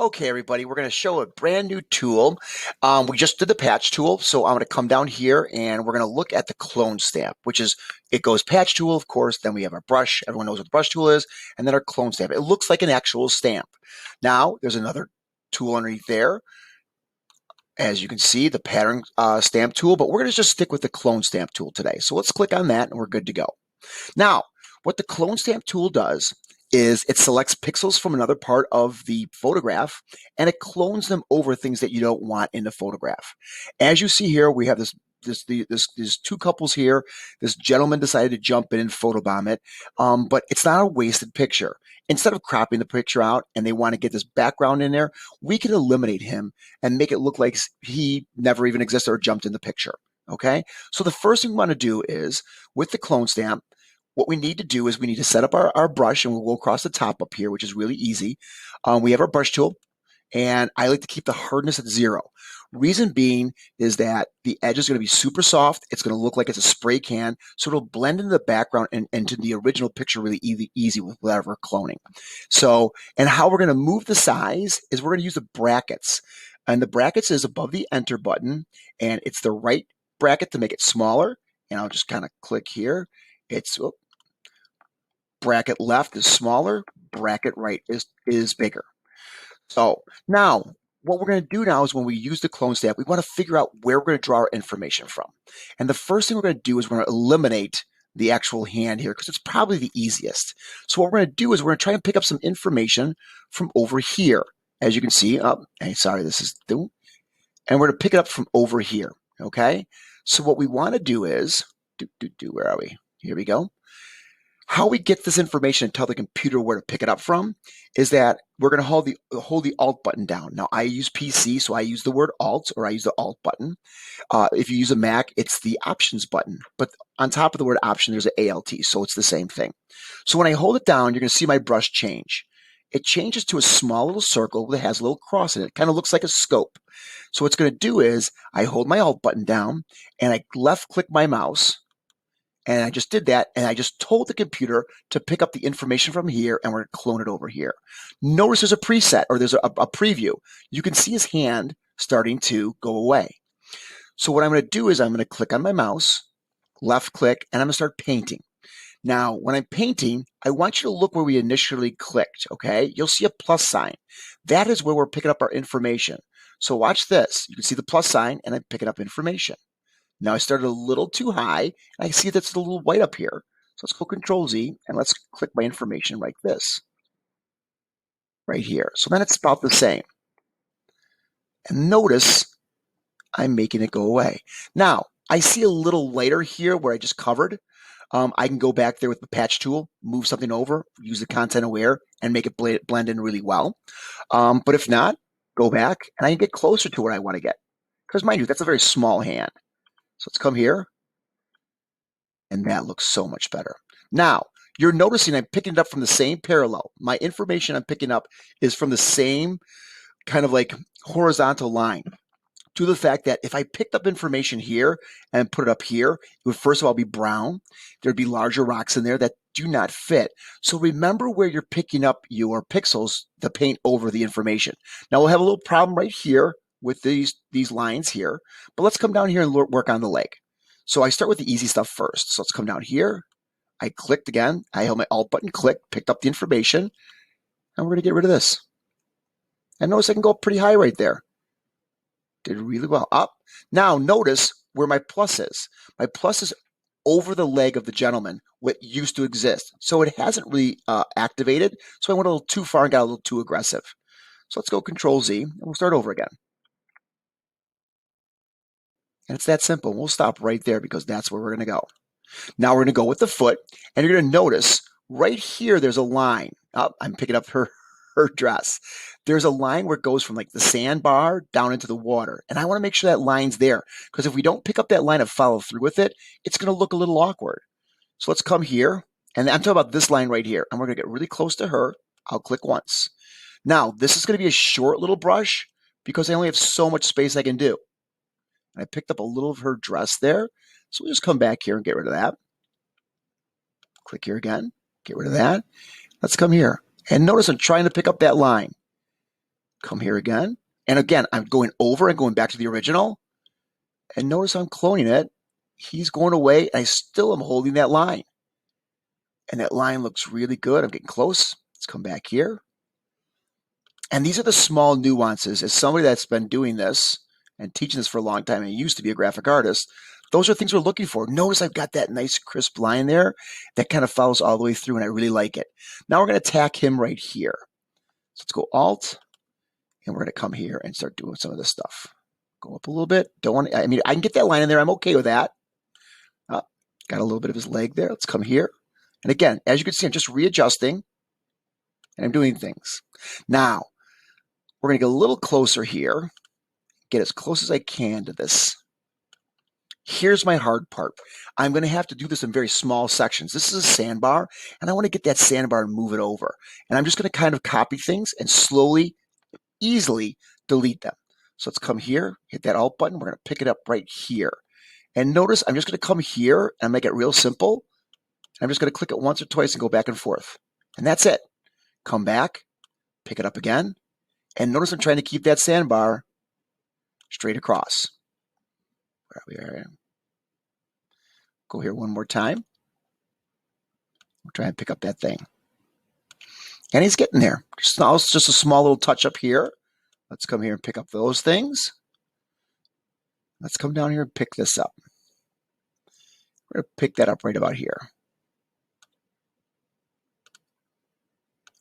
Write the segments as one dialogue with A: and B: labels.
A: Okay, everybody, we're going to show a brand new tool. We just did the patch tool, so I'm going to come down here and we're going to look at the clone stamp, which is, it goes patch tool, of course, then we have our brush. Everyone knows what the brush tool is, and then our clone stamp. It looks like an actual stamp. Now, there's another tool underneath there. As you can see, the pattern stamp tool, but we're going to just stick with the clone stamp tool today. So let's click on that and we're good to go. Now, what the clone stamp tool does is it selects pixels from another part of the photograph and it clones them over things that you don't want in the photograph. As you see here, we have these two couples here. This gentleman decided to jump in and photobomb it, but it's not a wasted picture. Instead of cropping the picture out and they want to get this background in there, we can eliminate him and make it look like he never even existed or jumped in the picture. Okay, so the first thing we want to do is with the clone stamp, what we need to do is we need to set up our brush, and we'll go across the top up here, which is really easy. We have our brush tool, and I like to keep the hardness at 0. Reason being is that the edge is going to be super soft. It's going to look like it's a spray can, so it'll blend into the background and into the original picture really easy with whatever cloning. So, and how we're going to move the size is we're going to use the brackets. And the brackets is above the enter button, and it's the right bracket to make it smaller. And I'll just kind of click here. It's bracket left is smaller, bracket right is bigger. So now what we're going to do now is when we use the clone stamp, we want to figure out where we're going to draw our information from. And the first thing we're going to do is we're going to eliminate the actual hand here because it's probably the easiest. So what we're going to do is we're going to try and pick up some information from over here. As you can see, sorry, this is and we're going to pick it up from over here. Okay. So what we want to do is where are we? Here we go. How we get this information and tell the computer where to pick it up from is that we're going to hold the Alt button down. Now, I use PC, so I use the word Alt, or I use the Alt button. If you use a Mac, it's the Options button. But on top of the word Option, there's an ALT, so it's the same thing. So when I hold it down, you're going to see my brush change. It changes to a small little circle that has a little cross in it. It kind of looks like a scope. So what it's going to do is I hold my Alt button down, and I left-click my mouse, and I just did that, and I just told the computer to pick up the information from here, and we're going to clone it over here. Notice there's a preset, or there's a preview. You can see his hand starting to go away. So what I'm going to do is I'm going to click on my mouse, left click, and I'm going to start painting. Now, when I'm painting, I want you to look where we initially clicked, okay? You'll see a plus sign. That is where we're picking up our information. So watch this. You can see the plus sign, and I'm picking up information. Now I started a little too high, and I see that's a little white up here. So let's go Control Z, and let's click my information like this, right here. So then it's about the same. And notice I'm making it go away. Now, I see a little lighter here where I just covered. I can go back there with the patch tool, move something over, use the content aware, and make it blend in really well. But if not, go back, and I can get closer to what I want to get. Because mind you, that's a very small hand. So let's come here, and that looks so much better. Now, you're noticing I'm picking it up from the same parallel. My information I'm picking up is from the same kind of like horizontal line, to the fact that if I picked up information here and put it up here, it would first of all be brown. There'd be larger rocks in there that do not fit. So remember where you're picking up your pixels to paint over the information. Now we'll have a little problem right here with these lines here, but let's come down here and work on the leg. So I start with the easy stuff first. So let's come down here. I clicked again. I held my Alt button, clicked, picked up the information, and we're going to get rid of this. And notice I can go up pretty high right there. Did really well. Up. Now notice where my plus is. My plus is over the leg of the gentleman, what used to exist. So it hasn't really activated. So I went a little too far and got a little too aggressive. So let's go Control Z, and we'll start over again. And it's that simple. We'll stop right there because that's where we're going to go. Now we're going to go with the foot, and you're going to notice right here there's a line. Oh, I'm picking up her dress. There's a line where it goes from like the sandbar down into the water. And I want to make sure that line's there, because if we don't pick up that line and follow through with it, it's going to look a little awkward. So let's come here, and I'm talking about this line right here, and we're going to get really close to her. I'll click once. Now, this is going to be a short little brush because I only have so much space I can do. And I picked up a little of her dress there. So we'll just come back here and get rid of that. Click here again, get rid of that. Let's come here. And notice I'm trying to pick up that line. Come here again. And again, I'm going over and going back to the original. And notice I'm cloning it. He's going away. I still am holding that line. And that line looks really good. I'm getting close. Let's come back here. And these are the small nuances. As somebody that's been doing this and teaching this for a long time and used to be a graphic artist, those are things we're looking for. Notice I've got that nice crisp line there that kind of follows all the way through, and I really like it. Now we're going to attack him right here. So let's go Alt, and we're going to come here and start doing some of this stuff. Go up a little bit. I can get that line in there. I'm okay with that. Got a little bit of his leg there. Let's come here. And again, as you can see, I'm just readjusting, and I'm doing things. Now, we're going to get a little closer here, get as close as I can to this. Here's my hard part. I'm going to have to do this in very small sections. This is a sandbar, and I want to get that sandbar and move it over. And I'm just going to kind of copy things and slowly, easily delete them. So let's come here, hit that Alt button. We're going to pick it up right here. And notice I'm just going to come here and make it real simple. I'm just going to click it once or twice and go back and forth. And that's it. Come back, pick it up again. And notice I'm trying to keep that sandbar straight across. Where we are. Go here one more time. We'll try and pick up that thing. And he's getting there. Now it's just a small little touch up here. Let's come here and pick up those things. Let's come down here and pick this up. We're going to pick that up right about here.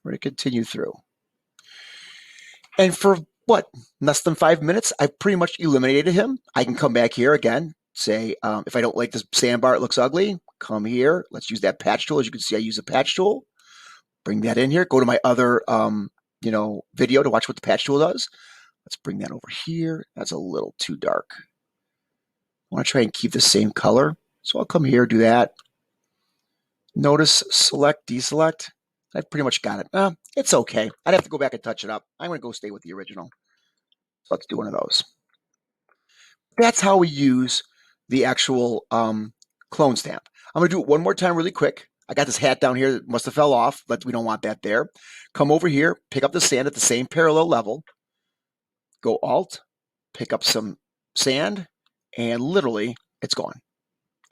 A: We're going to continue through. And for what, less than 5 minutes, I've pretty much eliminated him. I can come back here again, say, if I don't like this sandbar, it looks ugly, come here. Let's use that patch tool. As you can see, I use a patch tool. Bring that in here. Go to my other, video to watch what the patch tool does. Let's bring that over here. That's a little too dark. I want to try and keep the same color. So I'll come here, do that. Notice, select, deselect. I've pretty much got it. It's okay. I'd have to go back and touch it up. I'm going to go stay with the original. So let's do one of those. That's how we use the actual clone stamp. I'm going to do it one more time really quick. I got this hat down here that must have fell off, but we don't want that there. Come over here, pick up the sand at the same parallel level. Go Alt, pick up some sand, and literally it's gone.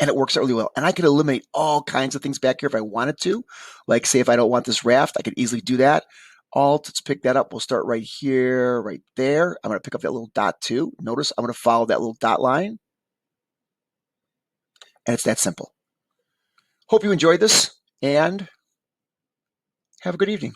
A: And it works out really well. And I could eliminate all kinds of things back here if I wanted to. Like say if I don't want this raft, I could easily do that. Alt, let's pick that up. We'll start right here, right there. I'm going to pick up that little dot too. Notice I'm going to follow that little dot line. And it's that simple. Hope you enjoyed this and have a good evening.